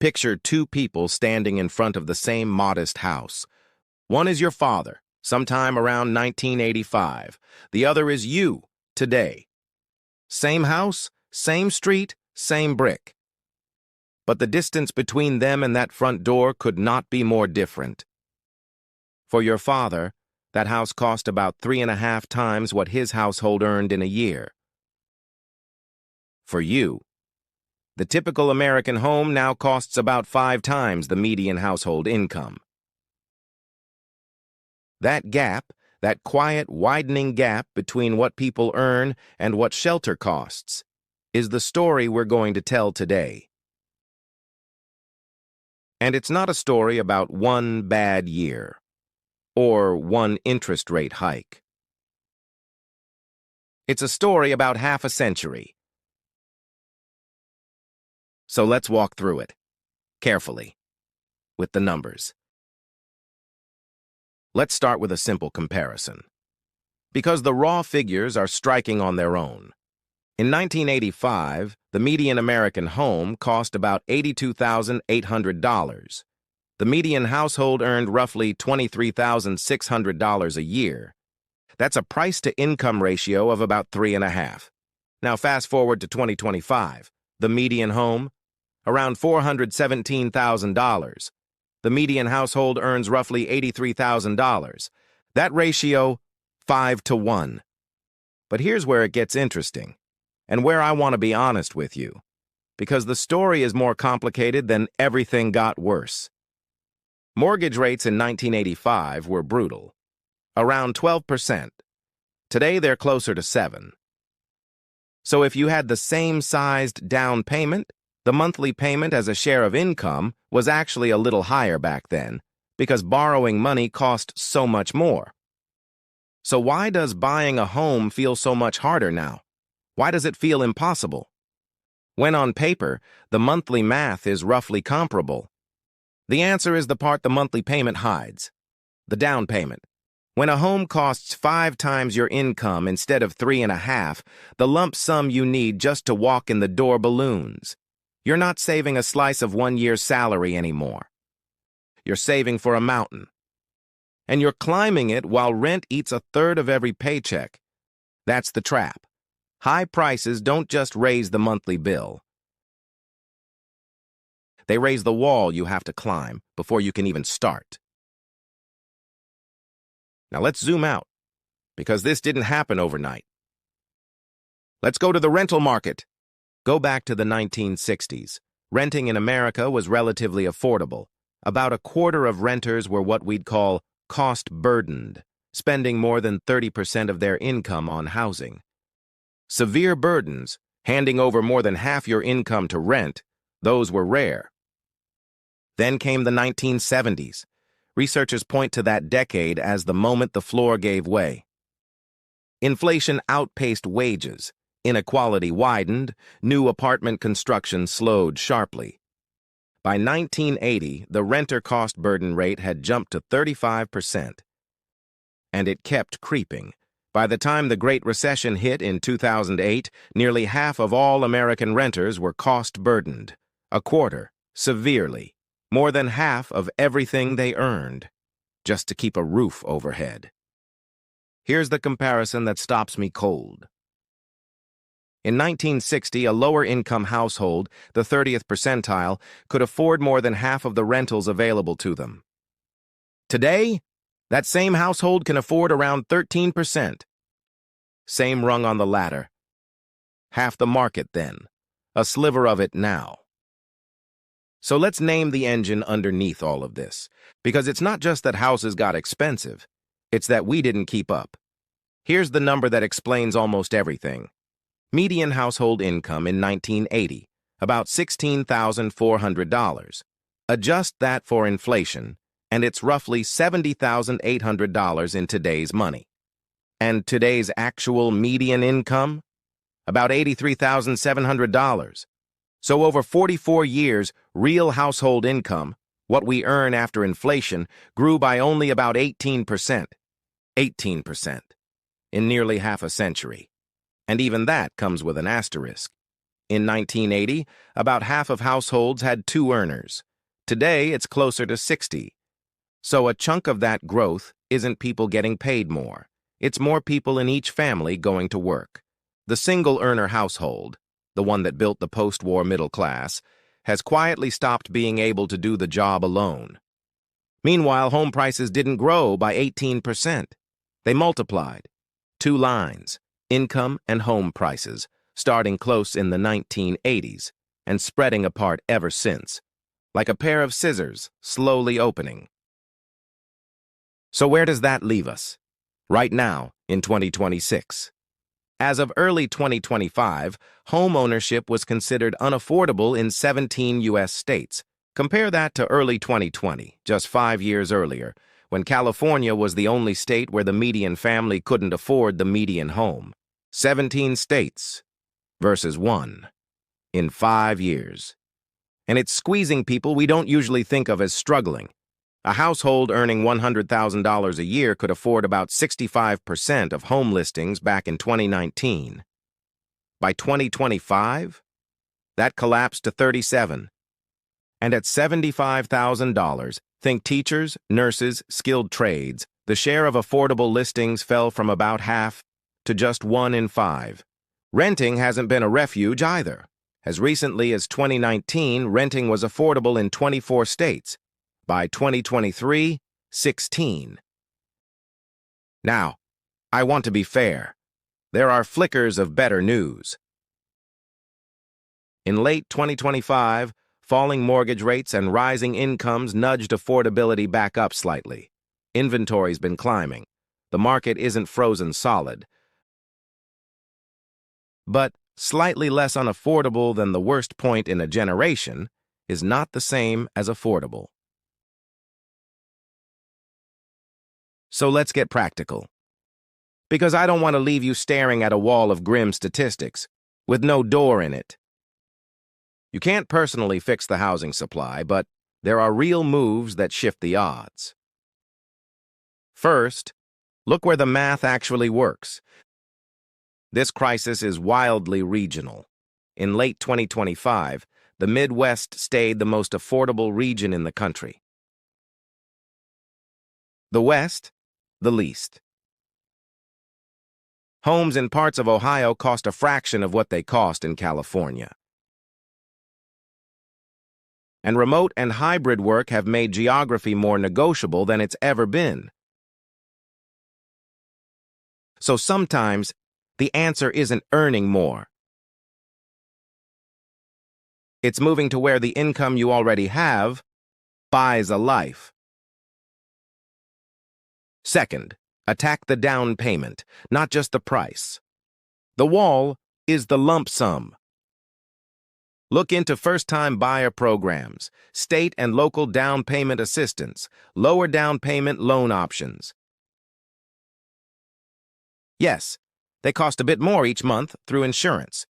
Picture two people standing in front of the same modest house. One is your father, sometime around 1985. The other is you, today. Same house, same street, same brick. But the distance between them and that front door could not be more different. For your father, that house cost about 3.5 times what his household earned in a year. For you, the typical American home now costs about 5 times the median household income. That gap, that quiet, widening gap between what people earn and what shelter costs, is the story we're going to tell today. And it's not a story about one bad year or one interest rate hike. It's a story about half a century. So let's walk through it, carefully, with the numbers. Let's start with a simple comparison, because the raw figures are striking on their own. In 1985, the median American home cost about $82,800. The median household earned roughly $23,600 a year. That's a price-to-income ratio of about 3.5. Now fast forward to 2025. The median home, around $417,000. The median household earns roughly $83,000. That ratio, 5-to-1. But here's where it gets interesting, and where I want to be honest with you, because the story is more complicated than everything got worse. Mortgage rates in 1985 were brutal, around 12%. Today they're closer to 7%. So if you had the same sized down payment, the monthly payment as a share of income was actually a little higher back then, because borrowing money cost so much more. So why does buying a home feel so much harder now? Why does it feel impossible? When on paper, the monthly math is roughly comparable. The answer is the part the monthly payment hides: the down payment. When a home costs 5 times your income instead of 3.5, the lump sum you need just to walk in the door balloons. You're not saving a slice of 1 year's salary anymore. You're saving for a mountain. And you're climbing it while rent eats 1/3 of every paycheck. That's the trap. High prices don't just raise the monthly bill. They raise the wall you have to climb before you can even start. Now let's zoom out, because this didn't happen overnight. Let's go to the rental market. Go back to the 1960s. Renting in America was relatively affordable. About a quarter of renters were what we'd call cost-burdened, spending more than 30% of their income on housing. Severe burdens, handing over more than half your income to rent, those were rare. Then came the 1970s. Researchers point to that decade as the moment the floor gave way. Inflation outpaced wages, inequality widened, new apartment construction slowed sharply. By 1980, the renter cost burden rate had jumped to 35%. And it kept creeping. By the time the Great Recession hit in 2008, nearly half of all American renters were cost-burdened, a quarter, severely, more than half of everything they earned, just to keep a roof overhead. Here's the comparison that stops me cold. In 1960, a lower-income household, the 30th percentile, could afford more than half of the rentals available to them. Today, that same household can afford around 13%. Same rung on the ladder. Half the market then, a sliver of it now. So let's name the engine underneath all of this, because it's not just that houses got expensive, it's that we didn't keep up. Here's the number that explains almost everything. Median household income in 1980, about $16,400. Adjust that for inflation, and it's roughly $70,800 in today's money. And today's actual median income? About $83,700. So over 44 years, real household income, what we earn after inflation, grew by only about 18%. 18%. In nearly half a century. And even that comes with an asterisk. In 1980, about half of households had two earners. Today, it's closer to 60. So a chunk of that growth isn't people getting paid more. It's more people in each family going to work. The single-earner household, the one that built the post-war middle class, has quietly stopped being able to do the job alone. Meanwhile, home prices didn't grow by 18%. They multiplied. Two lines, income and home prices, starting close in the 1980s and spreading apart ever since, like a pair of scissors slowly opening. So where does that leave us? Right now, in 2026. As of early 2025, home ownership was considered unaffordable in 17 U.S. states. Compare that to early 2020, just 5 years earlier, when California was the only state where the median family couldn't afford the median home. 17 states versus 1 in 5 years. And it's squeezing people we don't usually think of as struggling. A household earning $100,000 a year could afford about 65% of home listings back in 2019. By 2025, that collapsed to 37%. And at $75,000, think teachers, nurses, skilled trades, the share of affordable listings fell from about half to just 1 in 5. Renting hasn't been a refuge either. As recently as 2019, renting was affordable in 24 states. By 2023, 16. Now, I want to be fair. There are flickers of better news. In late 2025, falling mortgage rates and rising incomes nudged affordability back up slightly. Inventory's been climbing. The market isn't frozen solid. But slightly less unaffordable than the worst point in a generation is not the same as affordable. So let's get practical. Because I don't want to leave you staring at a wall of grim statistics with no door in it. You can't personally fix the housing supply, but there are real moves that shift the odds. First, look where the math actually works. This crisis is wildly regional. In late 2025, the Midwest stayed the most affordable region in the country. The West, the least. Homes in parts of Ohio cost a fraction of what they cost in California. And remote and hybrid work have made geography more negotiable than it's ever been. So sometimes, the answer isn't earning more. It's moving to where the income you already have buys a life. Second, attack the down payment, not just the price. The wall is the lump sum. Look into first-time buyer programs, state and local down payment assistance, lower down payment loan options. Yes, they cost a bit more each month through insurance.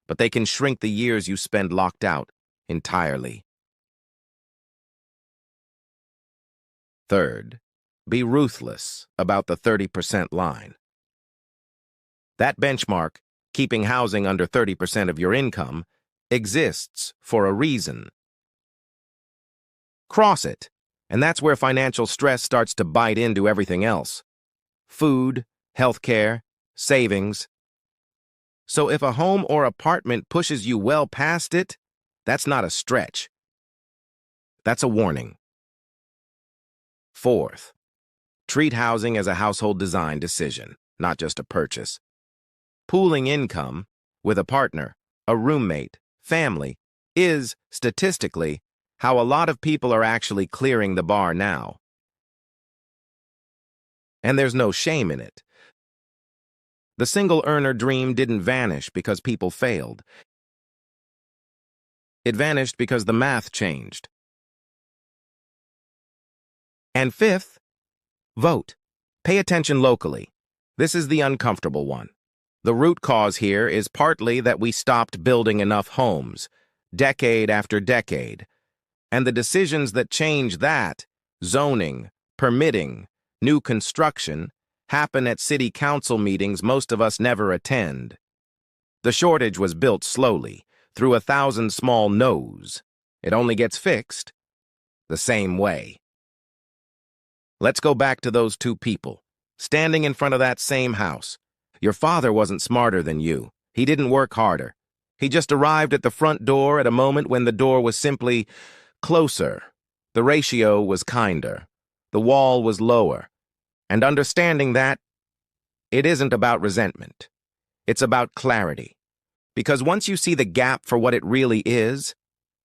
But they can shrink the years you spend locked out entirely. Third, be ruthless about the 30% line. That benchmark, keeping housing under 30% of your income, exists for a reason. Cross it, and that's where financial stress starts to bite into everything else. Food, healthcare, savings. So if a home or apartment pushes you well past it, that's not a stretch. That's a warning. Fourth, treat housing as a household design decision, not just a purchase. Pooling income with a partner, a roommate, family, is, statistically, how a lot of people are actually clearing the bar now. And there's no shame in it. The single-earner dream didn't vanish because people failed. It vanished because the math changed. And fifth, vote. Pay attention locally. This is the uncomfortable one. The root cause here is partly that we stopped building enough homes, decade after decade. And the decisions that change that, zoning, permitting, new construction, happen at city council meetings most of us never attend. The shortage was built slowly, through 1,000 small no's. It only gets fixed the same way. Let's go back to those two people, standing in front of that same house. Your father wasn't smarter than you. He didn't work harder. He just arrived at the front door at a moment when the door was simply closer. The ratio was kinder. The wall was lower. And understanding that, it isn't about resentment. It's about clarity. Because once you see the gap for what it really is,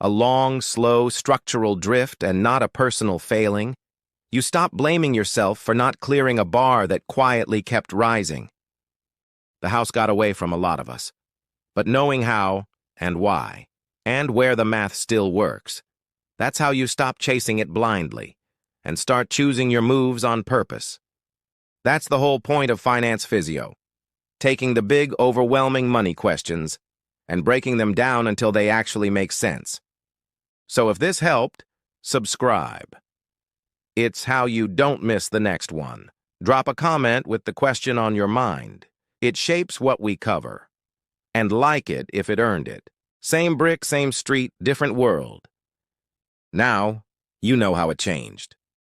a long, slow, structural drift and not a personal failing, you stop blaming yourself for not clearing a bar that quietly kept rising. The house got away from a lot of us. But knowing how and why, and where the math still works, that's how you stop chasing it blindly and start choosing your moves on purpose. That's the whole point of Finance Physio. Taking the big, overwhelming money questions and breaking them down until they actually make sense. So if this helped, subscribe. It's how you don't miss the next one. Drop a comment with the question on your mind. It shapes what we cover. And like it if it earned it. Same brick, same street, different world. Now, you know how it changed.